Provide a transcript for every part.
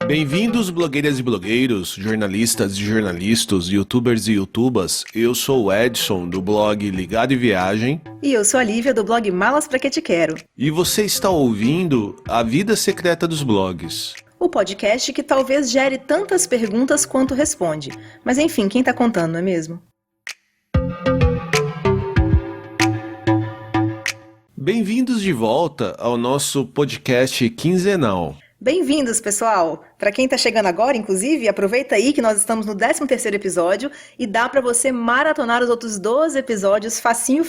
Bem-vindos, blogueiras e blogueiros, jornalistas e jornalistas, youtubers e youtubas. Eu sou o Edson, do blog Ligado e Viagem. E eu sou a Lívia, do blog Malas Pra Que Te Quero. E você está ouvindo A Vida Secreta dos Blogs. O podcast que talvez gere tantas perguntas quanto responde. Mas enfim, quem tá contando, não é mesmo? Bem-vindos de volta ao nosso podcast quinzenal. Bem-vindos, pessoal! Para quem tá chegando agora, inclusive, aproveita aí que nós estamos no 13º episódio e dá para você maratonar os outros 12 episódios facinho.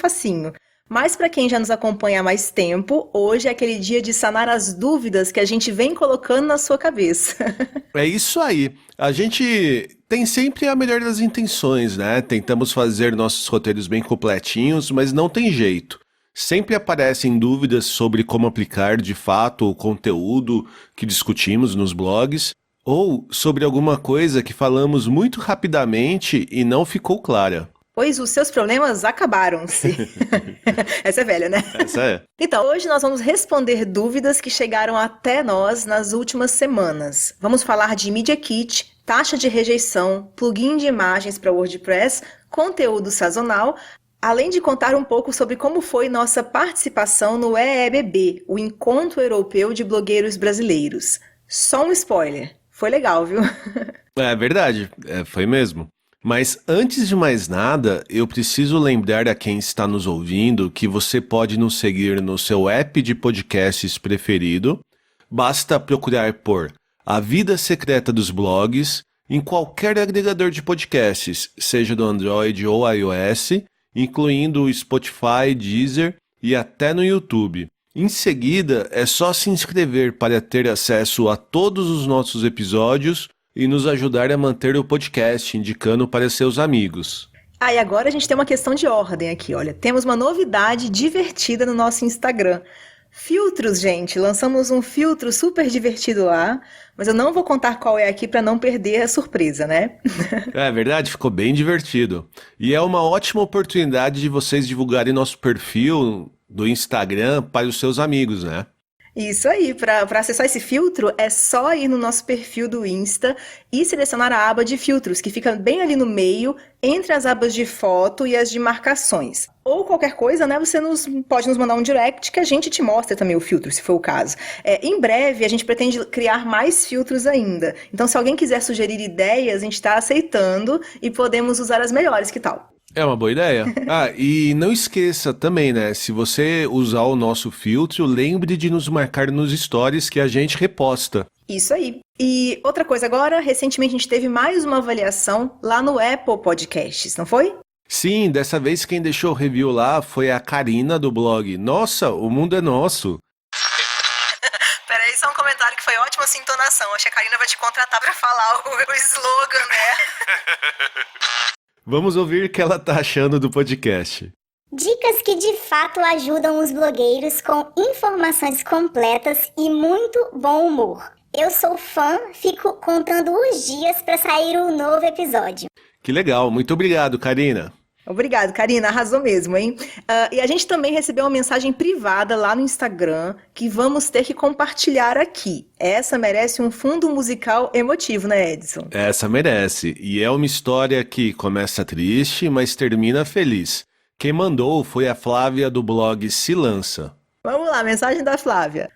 Mas para quem já nos acompanha há mais tempo, hoje é aquele dia de sanar as dúvidas que a gente vem colocando na sua cabeça. É isso aí. A gente tem sempre a melhor das intenções, né? Tentamos fazer nossos roteiros bem completinhos, mas não tem jeito. Sempre aparecem dúvidas sobre como aplicar de fato o conteúdo que discutimos nos blogs, ou sobre alguma coisa que falamos muito rapidamente e não ficou clara. Pois os seus problemas acabaram-se. Essa é velha, né? Essa é. Então, hoje nós vamos responder dúvidas que chegaram até nós nas últimas semanas. Vamos falar de Media Kit, taxa de rejeição, plugin de imagens para WordPress, conteúdo sazonal, além de contar um pouco sobre como foi nossa participação no EEBB, o Encontro Europeu de Blogueiros Brasileiros. Só um spoiler, foi legal, viu? É verdade, foi mesmo. Mas antes de mais nada, eu preciso lembrar a quem está nos ouvindo que você pode nos seguir no seu app de podcasts preferido. Basta procurar por A Vida Secreta dos Blogs em qualquer agregador de podcasts, seja do Android ou iOS, incluindo o Spotify, Deezer e até no YouTube. Em seguida, é só se inscrever para ter acesso a todos os nossos episódios e nos ajudar a manter o podcast, indicando para seus amigos. E agora a gente tem uma questão de ordem aqui, olha. Temos uma novidade divertida no nosso Instagram. Filtros, gente. Lançamos um filtro super divertido lá, mas eu não vou contar qual é aqui para não perder a surpresa, né? É verdade, ficou bem divertido. E é uma ótima oportunidade de vocês divulgarem nosso perfil do Instagram para os seus amigos, né? Isso aí, para acessar esse filtro é só ir no nosso perfil do Insta e selecionar a aba de filtros, que fica bem ali no meio, entre as abas de foto e as de marcações. Ou qualquer coisa, né, você pode nos mandar um direct que a gente te mostra também o filtro, se for o caso. Em breve, a gente pretende criar mais filtros ainda. Então, se alguém quiser sugerir ideias, a gente está aceitando e podemos usar as melhores, que tal? É uma boa ideia. E não esqueça também, né? Se você usar o nosso filtro, lembre de nos marcar nos stories que a gente reposta. Isso aí. E outra coisa agora, recentemente a gente teve mais uma avaliação lá no Apple Podcasts, não foi? Sim, dessa vez quem deixou o review lá foi a Karina do blog. Nossa, o mundo é nosso. Peraí, só um comentário que foi ótima essa entonação. Acho que a Karina vai te contratar pra falar o slogan, né? Vamos ouvir o que ela tá achando do podcast. Dicas que de fato ajudam os blogueiros com informações completas e muito bom humor. Eu sou fã, fico contando os dias para sair um novo episódio. Que legal, muito obrigado, Karina. Obrigado, Karina, arrasou mesmo, hein? E a gente também recebeu uma mensagem privada lá no Instagram que vamos ter que compartilhar aqui. Essa merece um fundo musical emotivo, né, Edson? Essa merece, e é uma história que começa triste, mas termina feliz. Quem mandou foi a Flávia do blog Se Lança. Vamos lá, mensagem da Flávia.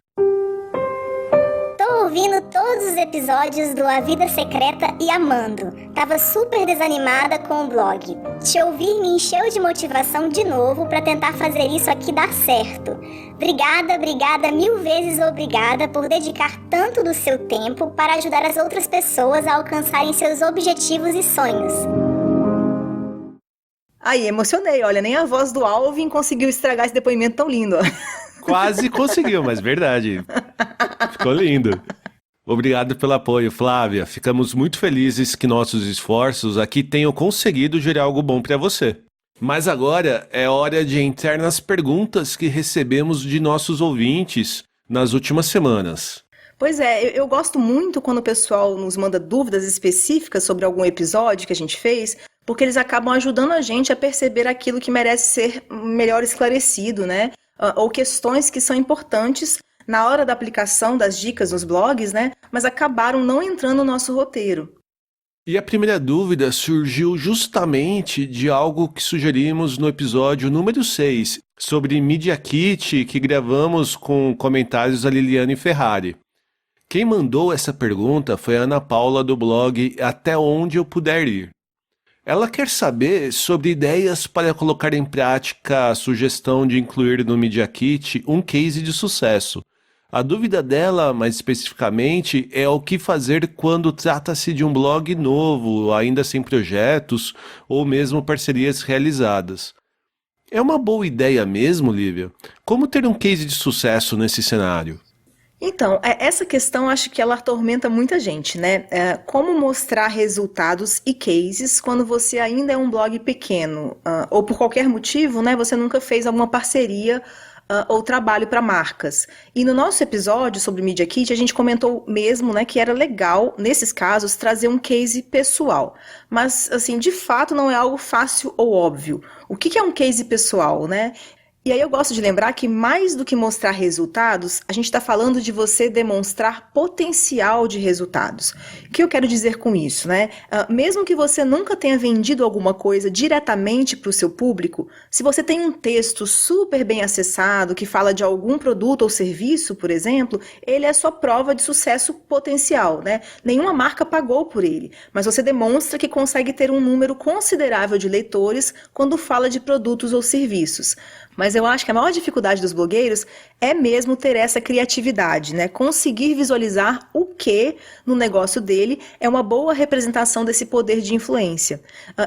Tô ouvindo todos os episódios do A Vida Secreta e amando. Tava super desanimada com o blog. Te ouvir me encheu de motivação de novo pra tentar fazer isso aqui dar certo. Obrigada, 1000 vezes obrigada por dedicar tanto do seu tempo para ajudar as outras pessoas a alcançarem seus objetivos e sonhos. Aí, emocionei, olha, nem a voz do Alvin conseguiu estragar esse depoimento tão lindo. Quase conseguiu, mas verdade. Ficou lindo. Obrigado pelo apoio, Flávia. Ficamos muito felizes que nossos esforços aqui tenham conseguido gerar algo bom para você. Mas agora é hora de entrar nas perguntas que recebemos de nossos ouvintes nas últimas semanas. Pois é, eu gosto muito quando o pessoal nos manda dúvidas específicas sobre algum episódio que a gente fez, porque eles acabam ajudando a gente a perceber aquilo que merece ser melhor esclarecido, né? Ou questões que são importantes na hora da aplicação das dicas nos blogs, né? Mas acabaram não entrando no nosso roteiro. E a primeira dúvida surgiu justamente de algo que sugerimos no episódio número 6, sobre Media Kit, que gravamos com comentários da Liliane Ferrari. Quem mandou essa pergunta foi a Ana Paula do blog Até Onde Eu Puder Ir. Ela quer saber sobre ideias para colocar em prática a sugestão de incluir no Media Kit um case de sucesso. A dúvida dela, mais especificamente, é o que fazer quando trata-se de um blog novo, ainda sem projetos ou mesmo parcerias realizadas. É uma boa ideia mesmo, Lívia? Como ter um case de sucesso nesse cenário? Então, essa questão acho que ela atormenta muita gente, né? Como mostrar resultados e cases quando você ainda é um blog pequeno, ou por qualquer motivo, né, você nunca fez alguma parceria ou trabalho para marcas. E no nosso episódio sobre Media Kit, a gente comentou mesmo, né, que era legal, nesses casos, trazer um case pessoal. Mas, assim, de fato, não é algo fácil ou óbvio. O que é um case pessoal, né? E aí eu gosto de lembrar que mais do que mostrar resultados, a gente está falando de você demonstrar potencial de resultados. O que eu quero dizer com isso, né? Mesmo que você nunca tenha vendido alguma coisa diretamente para o seu público, se você tem um texto super bem acessado que fala de algum produto ou serviço, por exemplo, ele é sua prova de sucesso potencial, né? Nenhuma marca pagou por ele, mas você demonstra que consegue ter um número considerável de leitores quando fala de produtos ou serviços. Mas eu acho que a maior dificuldade dos blogueiros é mesmo ter essa criatividade, né? Conseguir visualizar o que no negócio dele é uma boa representação desse poder de influência.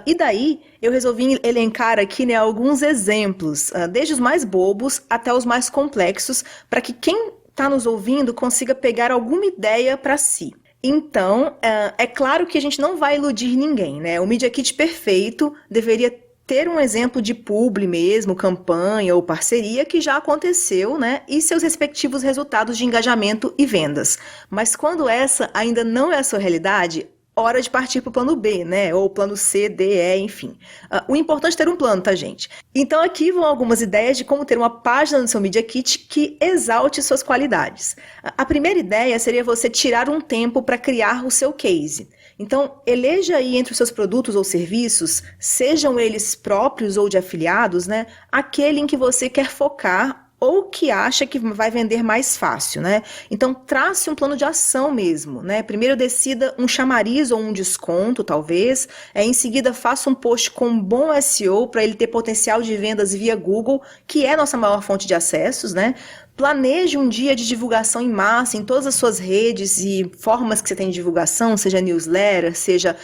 E daí eu resolvi elencar aqui, né, alguns exemplos, desde os mais bobos até os mais complexos, para que quem está nos ouvindo consiga pegar alguma ideia para si. Então, é claro que a gente não vai iludir ninguém, né? O Media Kit perfeito deveria ter um exemplo de publi mesmo, campanha ou parceria que já aconteceu, né? E seus respectivos resultados de engajamento e vendas. Mas quando essa ainda não é a sua realidade, hora de partir para o plano B, né? Ou plano C, D, E, enfim. O importante é ter um plano, tá, gente? Então aqui vão algumas ideias de como ter uma página no seu Media Kit que exalte suas qualidades. A primeira ideia seria você tirar um tempo para criar o seu case. Então, eleja aí entre os seus produtos ou serviços, sejam eles próprios ou de afiliados, né, aquele em que você quer focar ou que acha que vai vender mais fácil, né? Então, trace um plano de ação mesmo, né? Primeiro decida um chamariz ou um desconto, talvez. Em seguida, faça um post com bom SEO para ele ter potencial de vendas via Google, que é a nossa maior fonte de acessos, né? Planeje um dia de divulgação em massa em todas as suas redes e formas que você tem de divulgação, seja newsletter, seja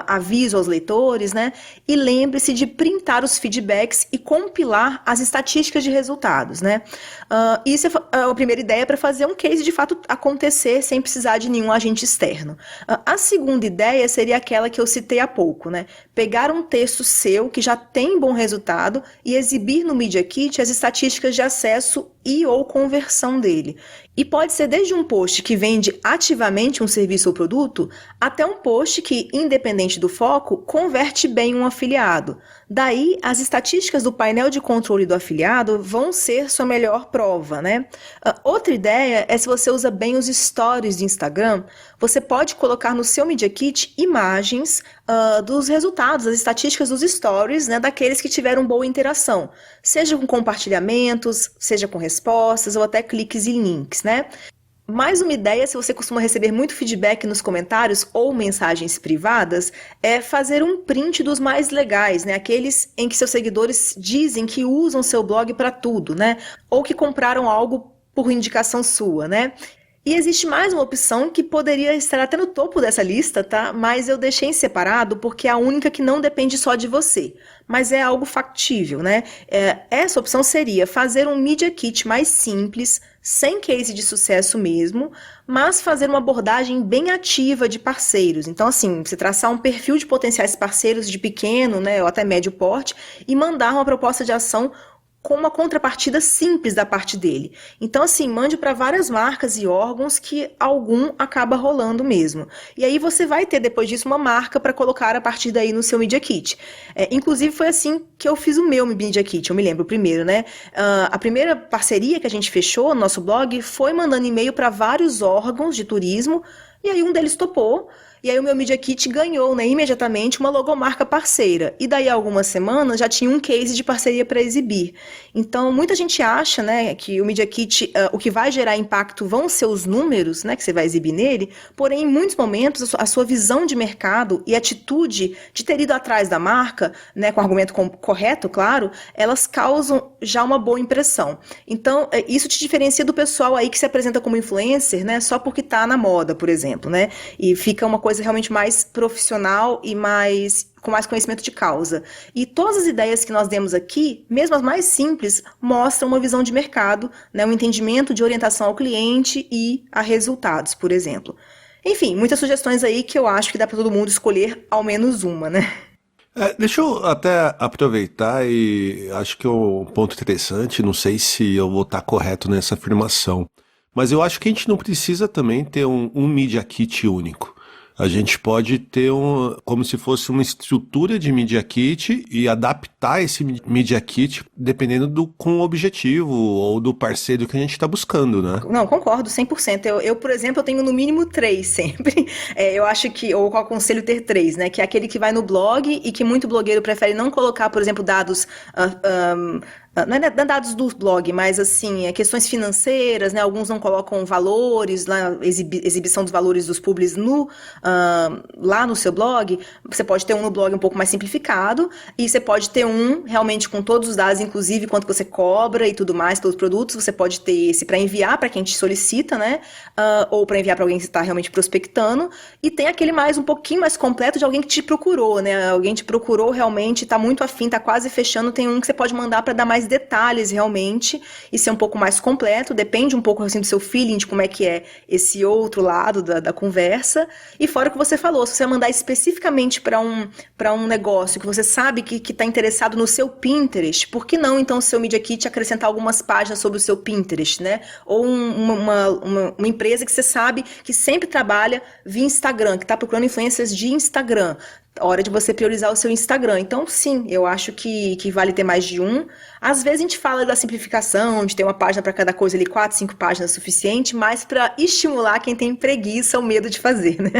aviso aos leitores, né? E lembre-se de printar os feedbacks e compilar as estatísticas de resultados, né? Isso é a primeira ideia para fazer um case de fato acontecer sem precisar de nenhum agente externo. A segunda ideia seria aquela que eu citei há pouco, né? Pegar um texto seu que já tem bom resultado e exibir no Media Kit as estatísticas de acesso e ou conversão dele. E pode ser desde um post que vende ativamente um serviço ou produto, até um post que, independente do foco, converte bem um afiliado. Daí, as estatísticas do painel de controle do afiliado vão ser sua melhor prova, né? Outra ideia é se você usa bem os stories de Instagram, você pode colocar no seu Media Kit imagens dos resultados, as estatísticas dos stories, né, daqueles que tiveram boa interação, seja com compartilhamentos, seja com respostas ou até cliques e links, né? Mais uma ideia, se você costuma receber muito feedback nos comentários ou mensagens privadas, é fazer um print dos mais legais, né? Aqueles em que seus seguidores dizem que usam seu blog para tudo, né? Ou que compraram algo por indicação sua, né? E existe mais uma opção que poderia estar até no topo dessa lista, tá? Mas eu deixei em separado porque é a única que não depende só de você. Mas é algo factível, né? Essa opção seria fazer um Media Kit mais simples, sem case de sucesso mesmo, mas fazer uma abordagem bem ativa de parceiros. Então, assim, você traçar um perfil de potenciais parceiros de pequeno, né, ou até médio porte e mandar uma proposta de ação com uma contrapartida simples da parte dele. Então, assim, mande para várias marcas e órgãos que algum acaba rolando mesmo. E aí você vai ter, depois disso, uma marca para colocar a partir daí no seu Media Kit. Inclusive, foi assim que eu fiz o meu Media Kit, eu me lembro, primeiro, né? A primeira parceria que a gente fechou no nosso blog foi mandando e-mail para vários órgãos de turismo, e aí um deles topou. E aí o meu Media Kit ganhou, né, imediatamente uma logomarca parceira. E daí a algumas semanas já tinha um case de parceria para exibir. Então muita gente acha, né, que o Media Kit, o que vai gerar impacto vão ser os números, né, que você vai exibir nele. Porém, em muitos momentos, a sua visão de mercado e atitude de ter ido atrás da marca, né, com o argumento correto, claro, elas causam já uma boa impressão. Então isso te diferencia do pessoal aí que se apresenta como influencer, né, só porque tá na moda, por exemplo, né, e fica uma coisa realmente mais profissional e com mais conhecimento de causa. E todas as ideias que nós demos aqui, mesmo as mais simples, mostram uma visão de mercado, né, um entendimento de orientação ao cliente e a resultados, por exemplo. Enfim, muitas sugestões aí que eu acho que dá para todo mundo escolher ao menos uma, né? Deixa eu até aproveitar e acho que é um ponto interessante, não sei se eu vou estar correto nessa afirmação, mas eu acho que a gente não precisa também ter um Media Kit único. A gente pode ter como se fosse uma estrutura de Media Kit e adaptar esse Media Kit dependendo com o objetivo ou do parceiro que a gente está buscando, né? Não, concordo, 100%. Eu, por exemplo, eu tenho no mínimo 3 sempre. Eu acho que, ou eu aconselho ter 3, né? Que é aquele que vai no blog e que muito blogueiro prefere não colocar, por exemplo, dados... não é dados do blog, mas assim, questões financeiras, né? Alguns não colocam valores, exibição dos valores dos publis lá no seu blog. Você pode ter um no blog um pouco mais simplificado e você pode ter um realmente com todos os dados, inclusive quanto você cobra e tudo mais pelos produtos. Você pode ter esse para enviar para quem te solicita, né? Ou para enviar para alguém que está realmente prospectando. E tem aquele um pouquinho mais completo de alguém que te procurou, né? Alguém te procurou realmente, está muito afim, está quase fechando. Tem um que você pode mandar para dar mais detalhes realmente e ser um pouco mais completo, depende um pouco assim do seu feeling de como é que é esse outro lado da conversa. E fora o que você falou, se você mandar especificamente para um negócio que você sabe que está interessado no seu Pinterest, por que não então o seu Media Kit acrescentar algumas páginas sobre o seu Pinterest, né? Ou uma empresa que você sabe que sempre trabalha via Instagram, que está procurando influências de Instagram. Hora de você priorizar o seu Instagram. Então, sim, eu acho que vale ter mais de um. Às vezes a gente fala da simplificação, de ter uma página para cada coisa ali, 4, 5 páginas é suficiente, mas para estimular quem tem preguiça ou medo de fazer, né?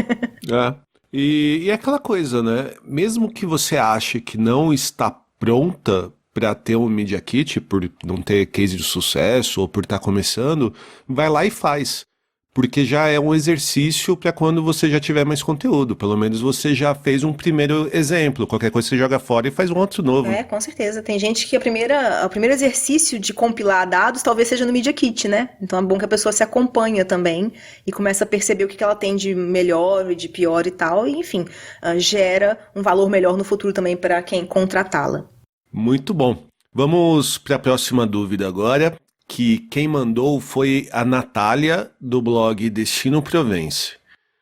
E é aquela coisa, né? Mesmo que você ache que não está pronta para ter um Media Kit, por não ter case de sucesso ou por estar começando, vai lá e faz. Porque já é um exercício para quando você já tiver mais conteúdo. Pelo menos você já fez um primeiro exemplo. Qualquer coisa você joga fora e faz um outro novo. Com certeza. Tem gente que o primeiro exercício de compilar dados talvez seja no Media Kit, né? Então é bom que a pessoa se acompanha também e começa a perceber o que ela tem de melhor e de pior e tal. E, enfim, gera um valor melhor no futuro também para quem contratá-la. Muito bom. Vamos para a próxima dúvida agora, que quem mandou foi a Natália, do blog Destino Provence.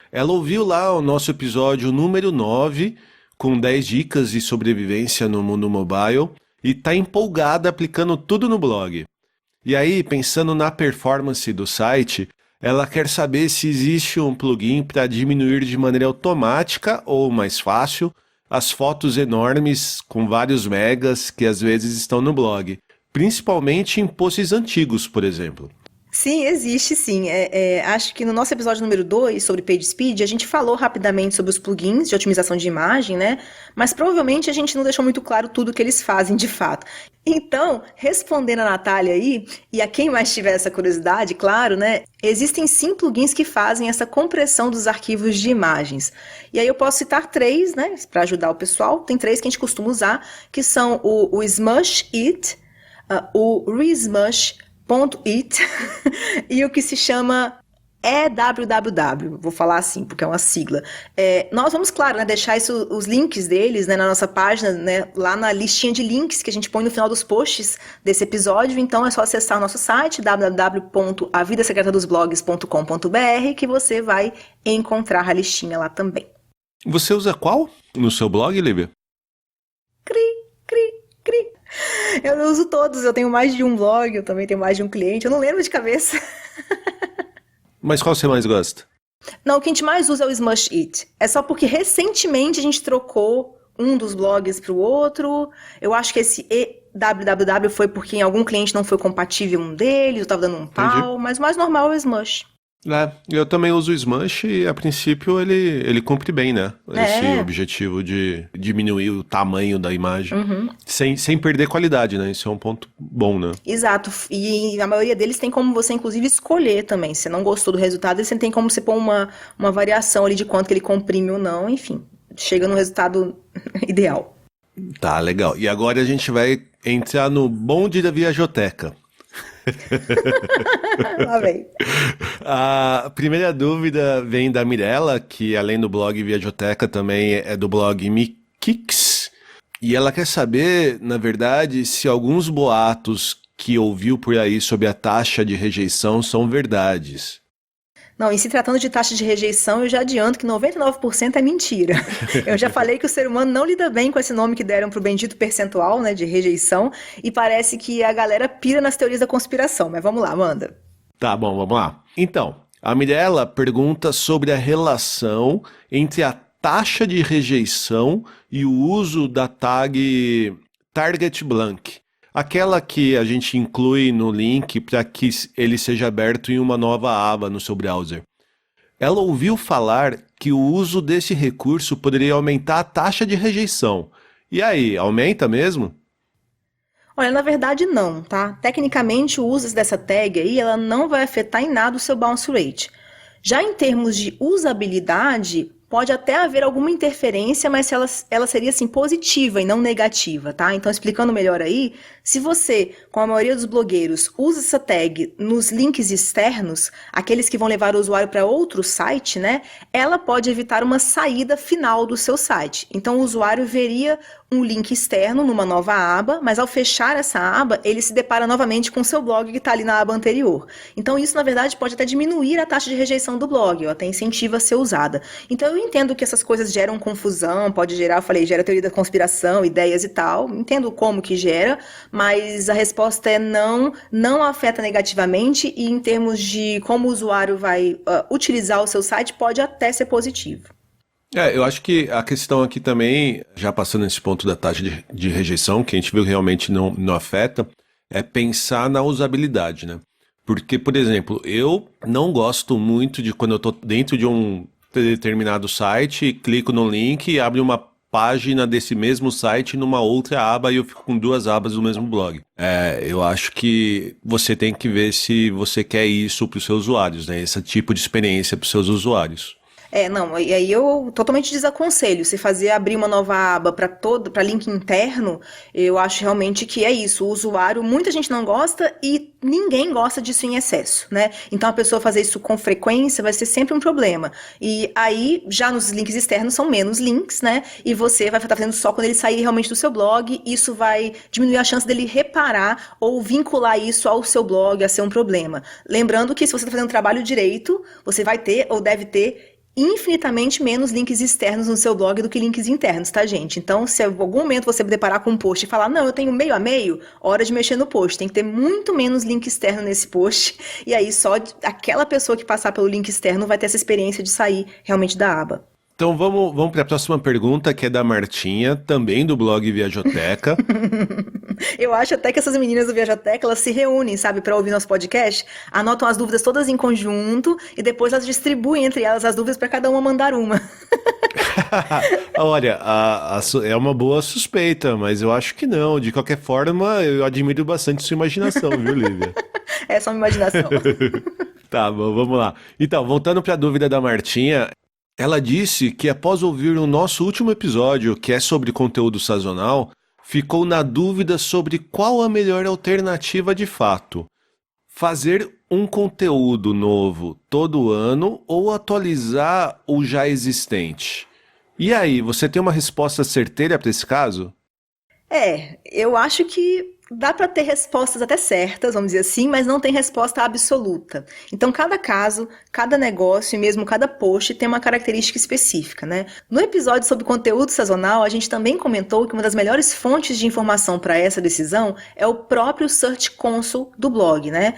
Ela ouviu lá o nosso episódio número 9, com 10 dicas de sobrevivência no mundo mobile, e está empolgada aplicando tudo no blog. E aí, pensando na performance do site, ela quer saber se existe um plugin para diminuir de maneira automática ou mais fácil as fotos enormes com vários megas que às vezes estão no blog. Principalmente em posts antigos, por exemplo. Sim, existe sim. Acho que no nosso episódio número 2, sobre PageSpeed, a gente falou rapidamente sobre os plugins de otimização de imagem, né? Mas provavelmente a gente não deixou muito claro tudo que eles fazem de fato. Então, respondendo a Natália aí, e a quem mais tiver essa curiosidade, claro, né? Existem sim plugins que fazem essa compressão dos arquivos de imagens. E aí eu posso citar 3, né? Para ajudar o pessoal. Tem 3 que a gente costuma usar, que são o Smush It, o Resmush.it e o que se chama EWWW, vou falar assim porque é uma sigla. Nós vamos, claro, né, deixar os links deles, né, na nossa página, né, lá na listinha de links que a gente põe no final dos posts desse episódio, então é só acessar o nosso site www.avidasecretadosblogs.com.br que você vai encontrar a listinha lá também. Você usa qual no seu blog, Lívia? Cri, cri, cri. Eu uso todos, eu tenho mais de um blog, eu também tenho mais de um cliente, eu não lembro de cabeça. Mas qual você mais gosta? Não, o que a gente mais usa é o Smush It. É só porque recentemente a gente trocou um dos blogs para o outro. Eu acho que esse www foi porque em algum cliente não foi compatível um deles, eu tava dando um pau, Entendi. mas o mais normal é o Smush. É, eu também uso o Smush e a princípio ele cumpre bem, né? Esse objetivo de diminuir o tamanho da imagem, sem perder qualidade, né? Isso é um ponto bom, né? Exato, e a maioria deles tem como você inclusive escolher também. Se você não gostou do resultado, você tem como você pôr uma variação ali de quanto que ele comprime ou não, enfim. Chega no resultado ideal. Tá, legal. E agora a gente vai entrar no bonde da Viajoteca. Lá vem. A primeira dúvida vem da Mirella, que além do blog Viajoteca também é do blog Mikix. E ela quer saber, na verdade, se alguns boatos que ouviu por aí sobre a taxa de rejeição são verdades. Não, e se tratando de taxa de rejeição, eu já adianto que 99% é mentira. Eu já falei que o ser humano não lida bem com esse nome que deram pro bendito percentual, né, de rejeição, e parece que a galera pira nas teorias da conspiração. Mas vamos lá, manda. Tá bom, vamos lá. Então, a Mirella pergunta sobre a relação entre a taxa de rejeição e o uso da tag Target Blank. Aquela que a gente inclui no link para que ele seja aberto em uma nova aba no seu browser. Ela ouviu falar que o uso desse recurso poderia aumentar a taxa de rejeição. E aí, aumenta mesmo? Olha, na verdade não, tá? Tecnicamente, o uso dessa tag aí, ela não vai afetar em nada o seu bounce rate. Já em termos de usabilidade, pode até haver alguma interferência, mas ela seria assim positiva e não negativa, tá? Então, explicando melhor aí, se você, como a maioria dos blogueiros, usa essa tag nos links externos, aqueles que vão levar o usuário para outro site, né? Ela pode evitar uma saída final do seu site. Então, o usuário veria um link externo numa nova aba, mas ao fechar essa aba, ele se depara novamente com o seu blog que está ali na aba anterior. Então, isso, na verdade, pode até diminuir a taxa de rejeição do blog, ou até incentiva a ser usada. Então, eu entendo que essas coisas geram confusão, pode gerar, eu falei, gera teoria da conspiração, ideias e tal, entendo como que gera, mas a resposta é não, não afeta negativamente e em termos de como o usuário vai utilizar o seu site, pode até ser positivo. Eu acho que a questão aqui também, já passando nesse ponto da taxa de rejeição, que a gente viu que realmente não afeta, é pensar na usabilidade, né? Porque, por exemplo, eu não gosto muito de quando eu estou dentro de um determinado site, clico no link e abre uma página desse mesmo site numa outra aba e eu fico com duas abas do mesmo blog. Eu acho que você tem que ver se você quer isso para os seus usuários, né? Esse tipo de experiência para os seus usuários. Não, e aí eu totalmente desaconselho. Se fazer abrir uma nova aba para link interno, eu acho realmente que é isso. O usuário, muita gente não gosta e ninguém gosta disso em excesso, né? Então a pessoa fazer isso com frequência vai ser sempre um problema. E aí, já nos links externos são menos links, né? E você vai estar fazendo só quando ele sair realmente do seu blog. Isso vai diminuir a chance dele reparar ou vincular isso ao seu blog a ser um problema. Lembrando que se você está fazendo o trabalho direito, você vai ter ou deve ter infinitamente menos links externos no seu blog do que links internos, tá, gente? Então, se em algum momento você deparar com um post e falar, não, eu tenho meio a meio, hora de mexer no post. Tem que ter muito menos link externo nesse post. E aí, só aquela pessoa que passar pelo link externo vai ter essa experiência de sair realmente da aba. Então vamos para a próxima pergunta, que é da Martinha, também do blog Viajoteca. Eu acho até que essas meninas do Viajoteca, elas se reúnem, sabe, para ouvir nosso podcast, anotam as dúvidas todas em conjunto e depois elas distribuem entre elas as dúvidas para cada uma mandar uma. Olha, é uma boa suspeita, mas eu acho que não. De qualquer forma, eu admiro bastante sua imaginação, viu, Lívia? É só uma imaginação. Tá bom, vamos lá. Então, voltando para a dúvida da Martinha, ela disse que após ouvir o nosso último episódio, que é sobre conteúdo sazonal, ficou na dúvida sobre qual a melhor alternativa de fato. Fazer um conteúdo novo todo ano ou atualizar o já existente? E aí, você tem uma resposta certeira para esse caso? Eu acho que Dá para ter respostas até certas, vamos dizer assim, mas não tem resposta absoluta. Então, cada caso, cada negócio e mesmo cada post tem uma característica específica, né? No episódio sobre conteúdo sazonal, a gente também comentou que uma das melhores fontes de informação para essa decisão é o próprio Search Console do blog, né?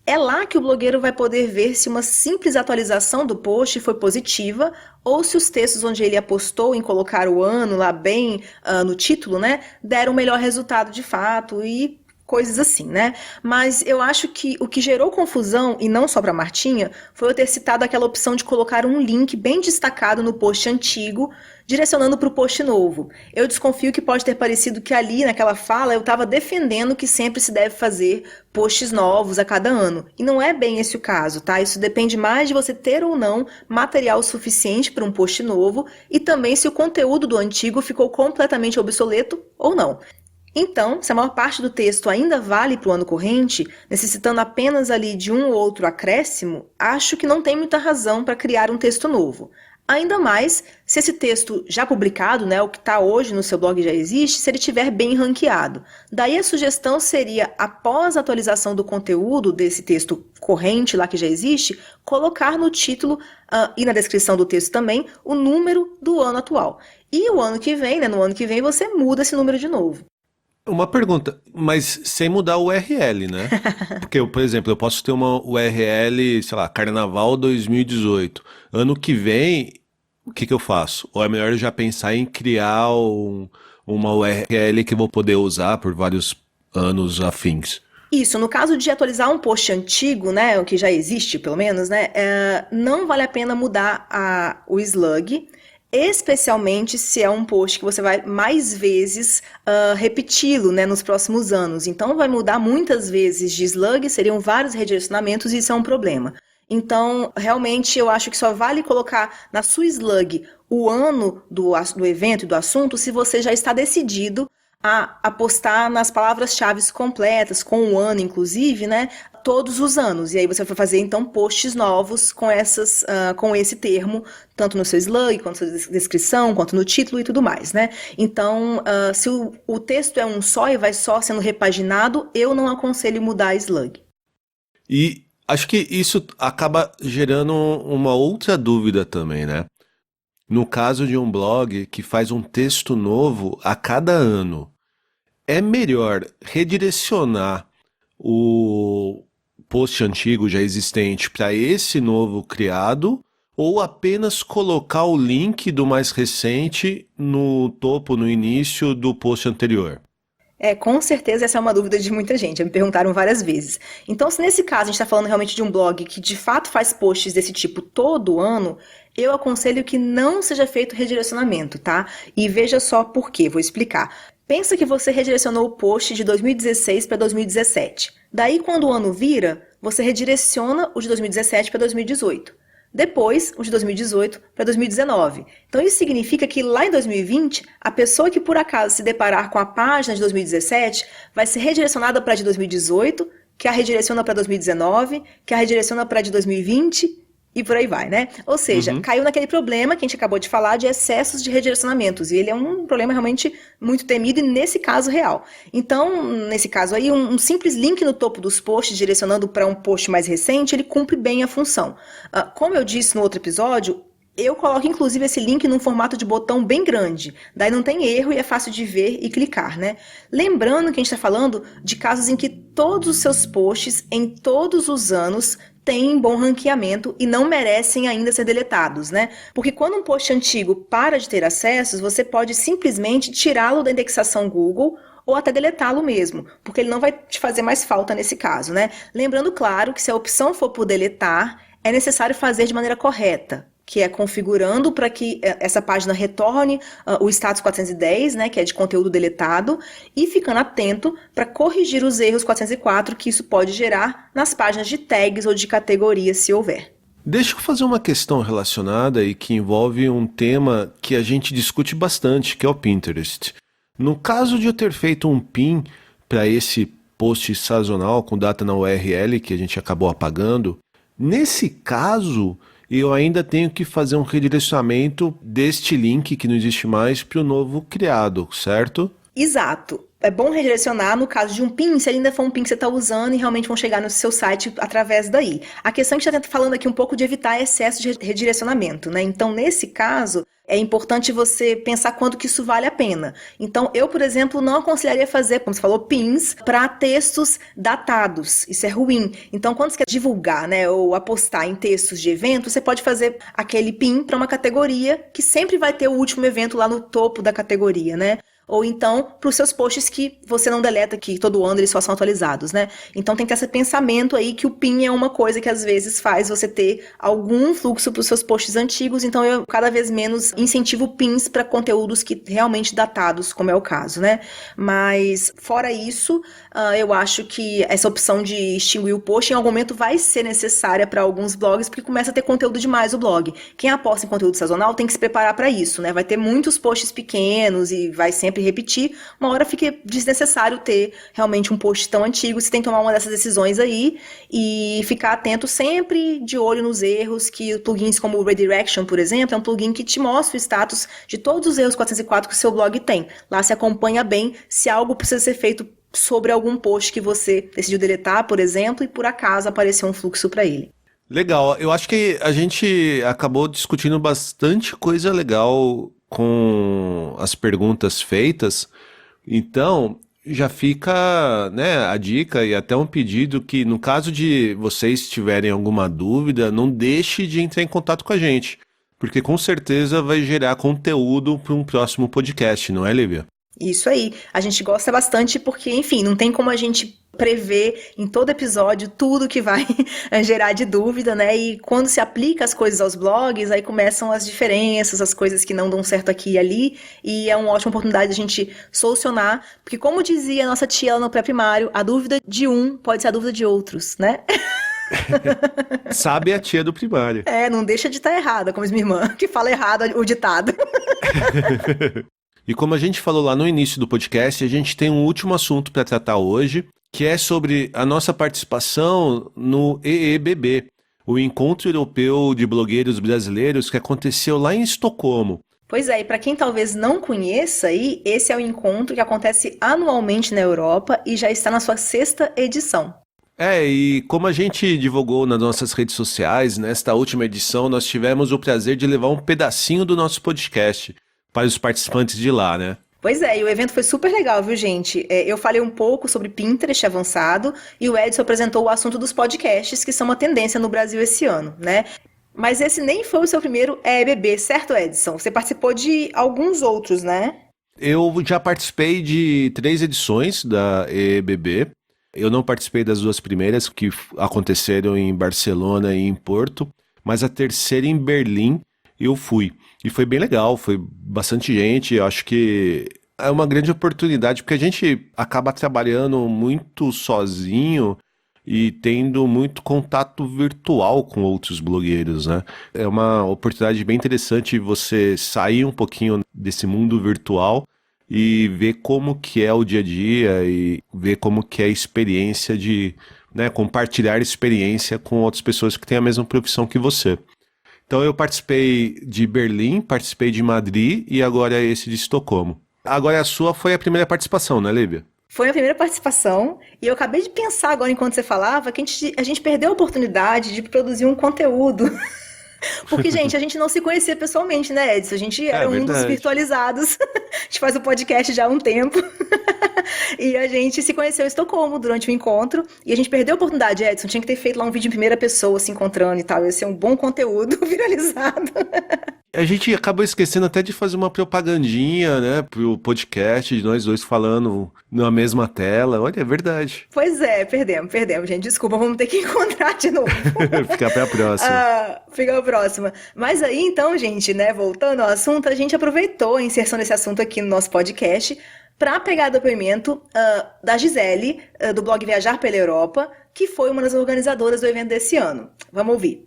É lá que o blogueiro vai poder ver se uma simples atualização do post foi positiva ou se os textos onde ele apostou em colocar o ano lá bem no título, né, deram o melhor resultado de fato e coisas assim, né? Mas eu acho que o que gerou confusão, e não só para Martinha, foi eu ter citado aquela opção de colocar um link bem destacado no post antigo, direcionando para o post novo. Eu desconfio que pode ter parecido que ali, naquela fala, eu estava defendendo que sempre se deve fazer posts novos a cada ano. E não é bem esse o caso, tá? Isso depende mais de você ter ou não material suficiente para um post novo e também se o conteúdo do antigo ficou completamente obsoleto ou não. Então, se a maior parte do texto ainda vale para o ano corrente, necessitando apenas ali de um ou outro acréscimo, acho que não tem muita razão para criar um texto novo. Ainda mais se esse texto já publicado, né, o que está hoje no seu blog já existe, se ele estiver bem ranqueado. Daí a sugestão seria, após a atualização do conteúdo desse texto corrente lá que já existe, colocar no título e na descrição do texto também o número do ano atual. E o ano que vem, né, no ano que vem, você muda esse número de novo. Uma pergunta, mas sem mudar o URL, né? Porque, por exemplo, eu posso ter uma URL, sei lá, Carnaval 2018. Ano que vem, o que eu faço? Ou é melhor eu já pensar em criar uma URL que eu vou poder usar por vários anos afins? Isso, no caso de atualizar um post antigo, né, o que já existe pelo menos, né, não vale a pena mudar o slug, especialmente se é um post que você vai mais vezes repeti-lo, né, nos próximos anos. Então vai mudar muitas vezes de slug, seriam vários redirecionamentos e isso é um problema. Então, realmente, eu acho que só vale colocar na sua slug o ano do evento e do assunto se você já está decidido a apostar nas palavras-chave completas, com o ano, inclusive, né, todos os anos. E aí você vai fazer, então, posts novos com esse termo, tanto no seu slug, quanto na sua descrição, quanto no título e tudo mais, né? Então, se o texto é um só e vai só sendo repaginado, eu não aconselho mudar a slug. E acho que isso acaba gerando uma outra dúvida também, né? No caso de um blog que faz um texto novo a cada ano, é melhor redirecionar o post antigo já existente para esse novo criado ou apenas colocar o link do mais recente no topo, no início do post anterior? Com certeza essa é uma dúvida de muita gente, já me perguntaram várias vezes. Então, se nesse caso a gente está falando realmente de um blog que de fato faz posts desse tipo todo ano, eu aconselho que não seja feito redirecionamento, tá? E veja só por quê, vou explicar. Pensa que você redirecionou o post de 2016 para 2017. Daí, quando o ano vira, você redireciona o de 2017 para 2018. Depois, o de 2018 para 2019. Então, isso significa que lá em 2020, a pessoa que por acaso se deparar com a página de 2017 vai ser redirecionada para a de 2018, que a redireciona para 2019, que a redireciona para a de 2020 e por aí vai, né? Ou seja, caiu naquele problema que a gente acabou de falar de excessos de redirecionamentos. E ele é um problema realmente muito temido e nesse caso real. Então, nesse caso aí, um simples link no topo dos posts direcionando para um post mais recente, ele cumpre bem a função. Como eu disse no outro episódio, eu coloco inclusive esse link num formato de botão bem grande, daí não tem erro e é fácil de ver e clicar, né? Lembrando que a gente está falando de casos em que todos os seus posts em todos os anos têm bom ranqueamento e não merecem ainda ser deletados, né? Porque quando um post antigo para de ter acessos, você pode simplesmente tirá-lo da indexação Google ou até deletá-lo mesmo, porque ele não vai te fazer mais falta nesse caso, né? Lembrando, claro, que se a opção for por deletar, é necessário fazer de maneira correta, que é configurando para que essa página retorne o status 410, né, que é de conteúdo deletado, e ficando atento para corrigir os erros 404 que isso pode gerar nas páginas de tags ou de categorias, se houver. Deixa eu fazer uma questão relacionada e que envolve um tema que a gente discute bastante, que é o Pinterest. No caso de eu ter feito um pin para esse post sazonal com data na URL que a gente acabou apagando, nesse caso eu ainda tenho que fazer um redirecionamento deste link que não existe mais para o novo criado, certo? Exato. É bom redirecionar no caso de um PIN, se ainda for um PIN que você está usando e realmente vão chegar no seu site através daí. A questão é que a gente está falando aqui um pouco de evitar excesso de redirecionamento, né? Então, nesse caso, é importante você pensar quanto que isso vale a pena. Então, eu, por exemplo, não aconselharia fazer, como você falou, PINs para textos datados. Isso é ruim. Então, quando você quer divulgar, né, ou apostar em textos de evento, você pode fazer aquele PIN para uma categoria que sempre vai ter o último evento lá no topo da categoria, né? Ou então para os seus posts que você não deleta, que todo ano eles só são atualizados, né? Então tem que ter esse pensamento aí que o PIN é uma coisa que às vezes faz você ter algum fluxo para os seus posts antigos, então eu cada vez menos incentivo PINs para conteúdos que realmente datados, como é o caso, né? Mas fora isso, eu acho que essa opção de extinguir o post em algum momento vai ser necessária para alguns blogs, porque começa a ter conteúdo demais o blog. Quem aposta em conteúdo sazonal tem que se preparar para isso, né? Vai ter muitos posts pequenos e vai sempre repetir, uma hora fica desnecessário ter realmente um post tão antigo, você tem que tomar uma dessas decisões aí e ficar atento sempre de olho nos erros, que plugins como o Redirection, por exemplo, é um plugin que te mostra o status de todos os erros 404 que o seu blog tem. Lá se acompanha bem se algo precisa ser feito sobre algum post que você decidiu deletar, por exemplo, e por acaso apareceu um fluxo para ele. Legal, eu acho que a gente acabou discutindo bastante coisa legal com as perguntas feitas, então já fica, né, a dica e até um pedido que no caso de vocês tiverem alguma dúvida, não deixe de entrar em contato com a gente, porque com certeza vai gerar conteúdo para um próximo podcast, não é, Lívia? Isso aí, a gente gosta bastante porque, enfim, não tem como a gente prever em todo episódio tudo que vai gerar de dúvida, né? E quando se aplica as coisas aos blogs, aí começam as diferenças, as coisas que não dão certo aqui e ali, e é uma ótima oportunidade de a gente solucionar, porque como dizia a nossa tia lá no pré-primário, a dúvida de um pode ser a dúvida de outros, né? Sabe a tia do primário. Não deixa de estar errada, como diz minha irmã, que fala errado o ditado. E como a gente falou lá no início do podcast, a gente tem um último assunto para tratar hoje, que é sobre a nossa participação no EEBB, o Encontro Europeu de Blogueiros Brasileiros, que aconteceu lá em Estocolmo. Pois é, e para quem talvez não conheça, aí, esse é um encontro que acontece anualmente na Europa e já está na sua 6ª edição. E como a gente divulgou nas nossas redes sociais, nesta última edição nós tivemos o prazer de levar um pedacinho do nosso podcast para os participantes de lá, né? Pois é, e o evento foi super legal, viu, gente? Eu falei um pouco sobre Pinterest avançado e o Edson apresentou o assunto dos podcasts, que são uma tendência no Brasil esse ano, né? Mas esse nem foi o seu primeiro EEBB, certo, Edson? Você participou de alguns outros, né? Eu já participei de 3 edições da EEBB. Eu não participei das 2 primeiras, que aconteceram em Barcelona e em Porto, mas a terceira em Berlim eu fui. E foi bem legal, foi bastante gente, eu acho que é uma grande oportunidade, porque a gente acaba trabalhando muito sozinho e tendo muito contato virtual com outros blogueiros, né? É uma oportunidade bem interessante você sair um pouquinho desse mundo virtual e ver como que é o dia a dia e ver como que é a experiência de, né, compartilhar experiência com outras pessoas que têm a mesma profissão que você. Então eu participei de Berlim, participei de Madrid e agora esse de Estocolmo. Agora a sua foi a primeira participação, né, Lívia? Foi a primeira participação e eu acabei de pensar agora enquanto você falava que a gente perdeu a oportunidade de produzir um conteúdo. Porque, gente, a gente não se conhecia pessoalmente, né, Edson? A gente era um dos virtualizados. A gente faz o podcast já há um tempo. E a gente se conheceu em Estocolmo durante o encontro. E a gente perdeu a oportunidade, Edson. Tinha que ter feito lá um vídeo em primeira pessoa, se encontrando e tal. Ia ser um bom conteúdo viralizado. A gente acabou esquecendo até de fazer uma propagandinha, né, pro podcast de nós dois falando na mesma tela. Olha, é verdade. Pois é, perdemos, gente. Desculpa, vamos ter que encontrar de novo. Fica pra próxima. Fica pra próxima. Mas aí, então, gente, né, voltando ao assunto, a gente aproveitou a inserção desse assunto aqui no nosso podcast para pegar depoimento da Gisele, do blog Viajar pela Europa, que foi uma das organizadoras do evento desse ano. Vamos ouvir.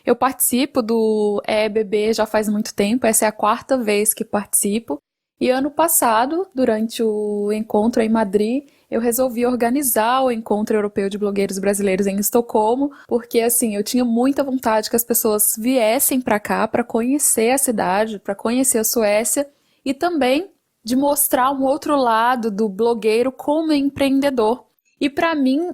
Eu participo do EEBB já faz muito tempo, essa é a 4ª vez que participo. E ano passado, durante o encontro em Madrid, eu resolvi organizar o Encontro Europeu de Blogueiros Brasileiros em Estocolmo, porque assim, eu tinha muita vontade que as pessoas viessem para cá para conhecer a cidade, para conhecer a Suécia e também de mostrar um outro lado do blogueiro como empreendedor. E para mim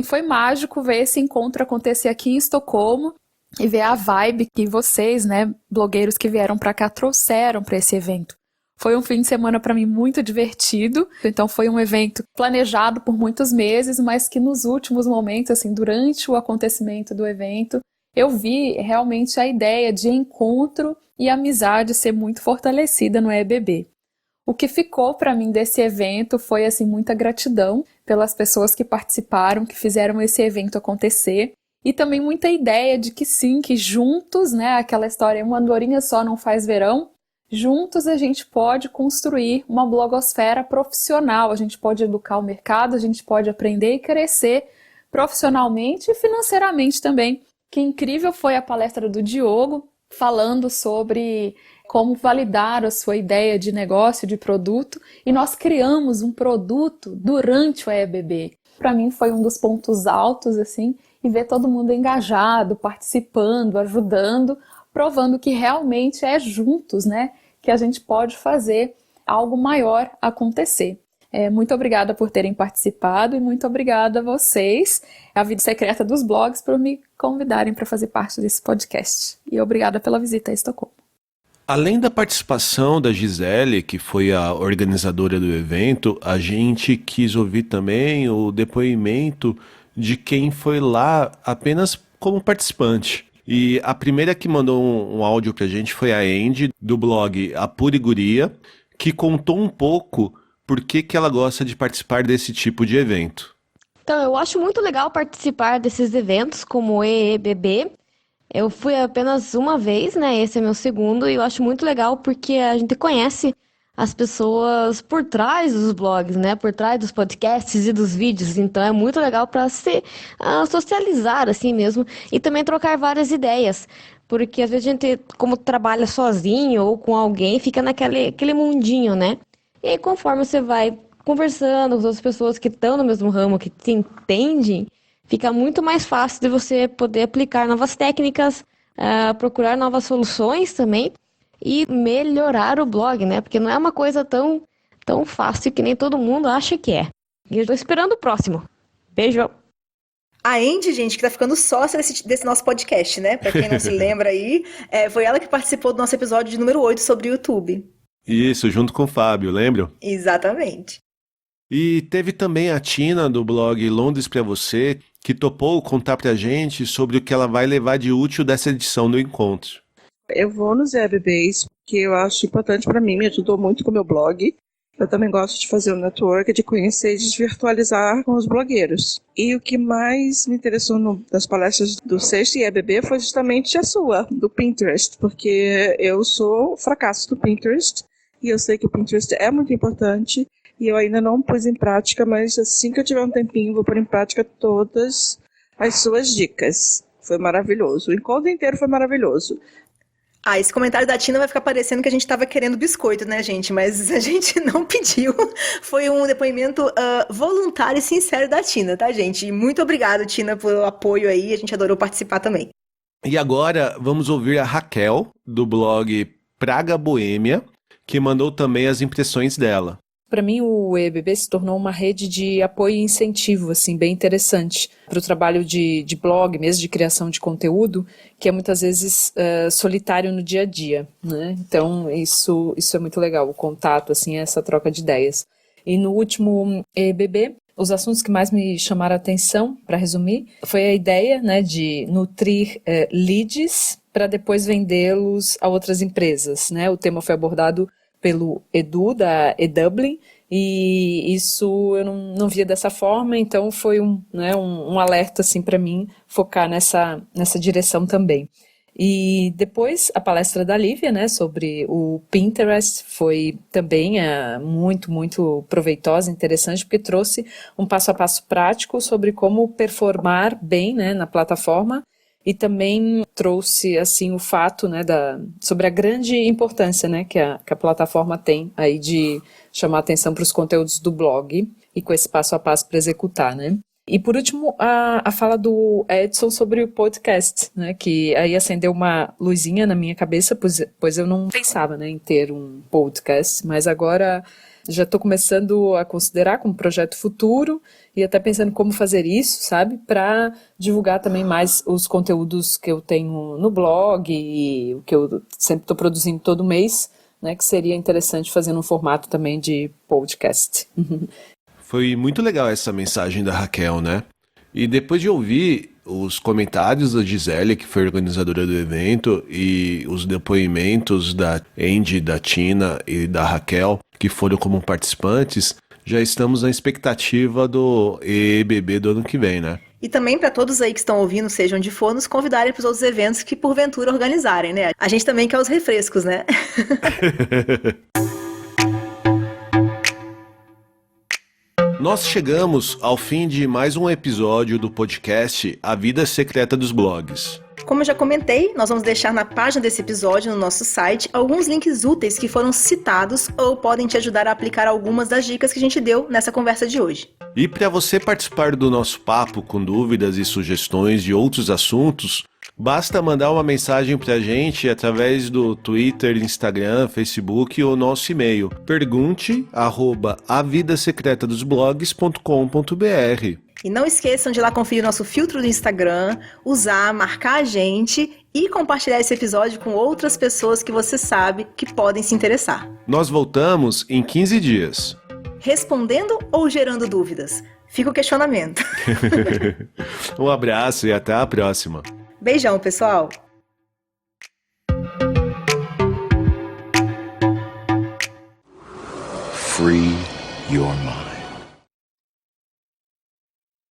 foi mágico ver esse encontro acontecer aqui em Estocolmo e ver a vibe que vocês, né, blogueiros que vieram para cá, trouxeram para esse evento. Foi um fim de semana para mim muito divertido, então foi um evento planejado por muitos meses, mas que nos últimos momentos, assim, durante o acontecimento do evento, eu vi realmente a ideia de encontro e amizade ser muito fortalecida no EBB. O que ficou para mim desse evento foi assim muita gratidão pelas pessoas que participaram, que fizeram esse evento acontecer, e também muita ideia de que sim, que juntos, né, aquela história, uma andorinha só não faz verão, juntos a gente pode construir uma blogosfera profissional, a gente pode educar o mercado, a gente pode aprender e crescer profissionalmente e financeiramente também. Que incrível foi a palestra do Diogo, falando sobre como validar a sua ideia de negócio, de produto, e nós criamos um produto durante o EBB. Para mim foi um dos pontos altos, assim, e ver todo mundo engajado, participando, ajudando, provando que realmente é juntos, né, que a gente pode fazer algo maior acontecer. Muito obrigada por terem participado e muito obrigada a vocês, a Vida Secreta dos Blogs, por me convidarem para fazer parte desse podcast. E obrigada pela visita a Estocolmo. Além da participação da Gisele, que foi a organizadora do evento, a gente quis ouvir também o depoimento de quem foi lá apenas como participante. E a primeira que mandou um áudio pra gente foi a Andy, do blog A Puriguria, que contou um pouco por que ela gosta de participar desse tipo de evento. Então, eu acho muito legal participar desses eventos como o EEBB. Eu fui apenas uma vez, né? Esse é meu segundo, e eu acho muito legal porque a gente conhece as pessoas por trás dos blogs, né? Por trás dos podcasts e dos vídeos. Então é muito legal para se socializar assim mesmo e também trocar várias ideias. Porque às vezes a gente, como trabalha sozinho ou com alguém, fica aquele mundinho, né? E aí, conforme você vai conversando com outras pessoas que estão no mesmo ramo, que te entendem, fica muito mais fácil de você poder aplicar novas técnicas, procurar novas soluções também e melhorar o blog, né? Porque não é uma coisa tão fácil que nem todo mundo acha que é. E eu estou esperando o próximo. Beijo! A Andy, gente, que tá ficando sócia desse nosso podcast, né? Pra quem não se lembra aí, foi ela que participou do nosso episódio de número 8 sobre o YouTube. Isso, junto com o Fábio, lembram? Exatamente. E teve também a Tina, do blog Londres Pra Você, que topou contar pra gente sobre o que ela vai levar de útil dessa edição do encontro. Eu vou nos EBBs porque eu acho importante para mim, me ajudou muito com o meu blog. Eu também gosto de fazer um network, de conhecer e de virtualizar com os blogueiros. E o que mais me interessou nas palestras do sexto EBB foi justamente a sua, do Pinterest, porque eu sou o fracasso do Pinterest e eu sei que o Pinterest é muito importante e eu ainda não pus em prática, mas assim que eu tiver um tempinho vou pôr em prática todas as suas dicas. Foi maravilhoso, o encontro inteiro foi maravilhoso. Esse comentário da Tina vai ficar parecendo que a gente tava querendo biscoito, né, gente? Mas a gente não pediu. Foi um depoimento voluntário e sincero da Tina, tá, gente? E muito obrigado, Tina, pelo apoio aí. A gente adorou participar também. E agora vamos ouvir a Raquel, do blog Praga Boêmia, que mandou também as impressões dela. Para mim, o EBB se tornou uma rede de apoio e incentivo, assim, bem interessante para o trabalho de blog, mesmo de criação de conteúdo, que é muitas vezes solitário no dia a dia, né? Então, isso é muito legal, o contato, assim, essa troca de ideias. E no último EBB, os assuntos que mais me chamaram a atenção, para resumir, foi a ideia, né, de nutrir leads para depois vendê-los a outras empresas, né? O tema foi abordado pelo Edu, da eDublin, e isso eu não via dessa forma, então foi um alerta assim, para mim focar nessa direção também. E depois a palestra da Lívia, né, sobre o Pinterest foi também muito, muito proveitosa, interessante, porque trouxe um passo a passo prático sobre como performar bem, né, na plataforma. E também trouxe assim o fato, né, sobre a grande importância, né, que a plataforma tem aí de chamar atenção para os conteúdos do blog e com esse passo a passo para executar, né. E por último, a fala do Edson sobre o podcast, né, que aí acendeu uma luzinha na minha cabeça, pois eu não pensava, né, em ter um podcast, mas agora já estou começando a considerar como projeto futuro e até pensando como fazer isso, sabe, para divulgar também mais os conteúdos que eu tenho no blog e o que eu sempre estou produzindo todo mês, né, que seria interessante fazer num formato também de podcast. Foi muito legal essa mensagem da Raquel, né? E depois de ouvir os comentários da Gisele, que foi organizadora do evento, e os depoimentos da Andy, da Tina e da Raquel, que foram como participantes, já estamos na expectativa do EEBB do ano que vem, né? E também para todos aí que estão ouvindo, seja onde for, nos convidarem para os outros eventos que porventura organizarem, né? A gente também quer os refrescos, né? Nós chegamos ao fim de mais um episódio do podcast A Vida Secreta dos Blogs. Como eu já comentei, nós vamos deixar na página desse episódio no nosso site alguns links úteis que foram citados ou podem te ajudar a aplicar algumas das dicas que a gente deu nessa conversa de hoje. E para você participar do nosso papo com dúvidas e sugestões de outros assuntos, basta mandar uma mensagem pra gente através do Twitter, Instagram, Facebook ou nosso e-mail. pergunte@avidasecretadosblogs.com.br. E não esqueçam de ir lá conferir nosso filtro do Instagram, usar, marcar a gente e compartilhar esse episódio com outras pessoas que você sabe que podem se interessar. Nós voltamos em 15 dias. Respondendo ou gerando dúvidas? Fica o questionamento. Um abraço e até a próxima. Beijão, pessoal! Free your mind.